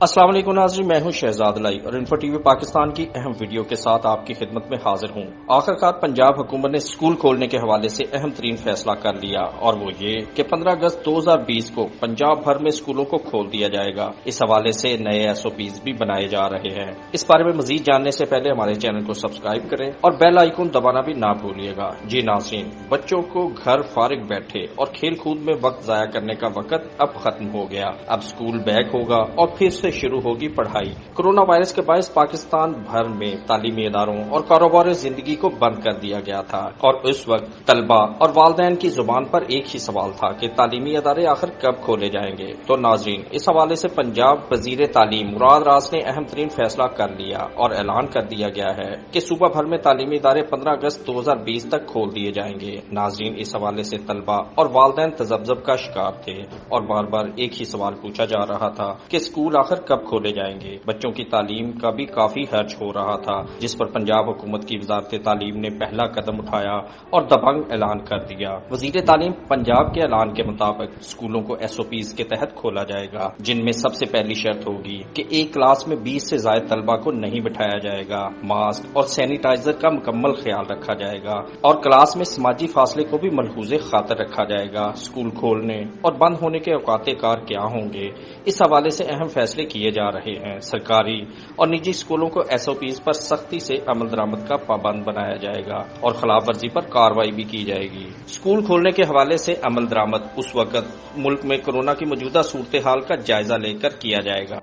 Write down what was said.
السلام علیکم ناظرین، میں ہوں شہزاد لائی اور انفو ٹی وی پاکستان کی اہم ویڈیو کے ساتھ آپ کی خدمت میں حاضر ہوں۔ آخرکار پنجاب حکومت نے اسکول کھولنے کے حوالے سے اہم ترین فیصلہ کر لیا، اور وہ یہ کہ 15 اگست 2020 کو پنجاب بھر میں اسکولوں کو کھول دیا جائے گا۔ اس حوالے سے نئے SOPs بھی بنائے جا رہے ہیں۔ اس بارے میں مزید جاننے سے پہلے ہمارے چینل کو سبسکرائب کریں اور بیل آئیکن دبانا بھی نہ بھولیے گا۔ جی ناظرین، بچوں کو گھر فارغ بیٹھے اور کھیل کود میں وقت ضائع کرنے کا وقت اب ختم ہو گیا۔ اب اسکول بیک ہوگا اور پھر سے شروع ہوگی پڑھائی۔ کورونا وائرس کے باعث پاکستان بھر میں تعلیمی اداروں اور کاروبار زندگی کو بند کر دیا گیا تھا، اور اس وقت طلبہ اور والدین کی زبان پر ایک ہی سوال تھا کہ تعلیمی ادارے آخر کب کھولے جائیں گے۔ تو ناظرین، اس حوالے سے پنجاب وزیر تعلیم مراد راز نے اہم ترین فیصلہ کر لیا اور اعلان کر دیا گیا ہے کہ صوبہ بھر میں تعلیمی ادارے 15 اگست 2020 تک کھول دیے جائیں گے۔ ناظرین، اس حوالے سے طلبہ اور والدین تذبذب کا شکار تھے اور بار بار ایک ہی سوال پوچھا جا رہا تھا کہ اسکول آخر کب کھولے جائیں گے۔ بچوں کی تعلیم کا بھی کافی خرچ ہو رہا تھا، جس پر پنجاب حکومت کی وزارت تعلیم نے پہلا قدم اٹھایا اور دبنگ اعلان کر دیا۔ وزیر تعلیم پنجاب کے اعلان کے مطابق اسکولوں کو SOPs کے تحت کھولا جائے گا، جن میں سب سے پہلی شرط ہوگی کہ ایک کلاس میں 20 سے زائد طلبہ کو نہیں بٹھایا جائے گا، ماسک اور سینیٹائزر کا مکمل خیال رکھا جائے گا، اور کلاس میں سماجی فاصلے کو بھی ملحوظ خاطر رکھا جائے گا۔ اسکول کھولنے اور بند ہونے کے اوقات کار کیا ہوں گے، اس حوالے سے اہم فیصلے کیے جا رہے ہیں۔ سرکاری اور نجی اسکولوں کو SOPs پر سختی سے عمل درآمد کا پابند بنایا جائے گا اور خلاف ورزی پر کارروائی بھی کی جائے گی۔ اسکول کھولنے کے حوالے سے عمل درآمد اس وقت ملک میں کورونا کی موجودہ صورتحال کا جائزہ لے کر کیا جائے گا۔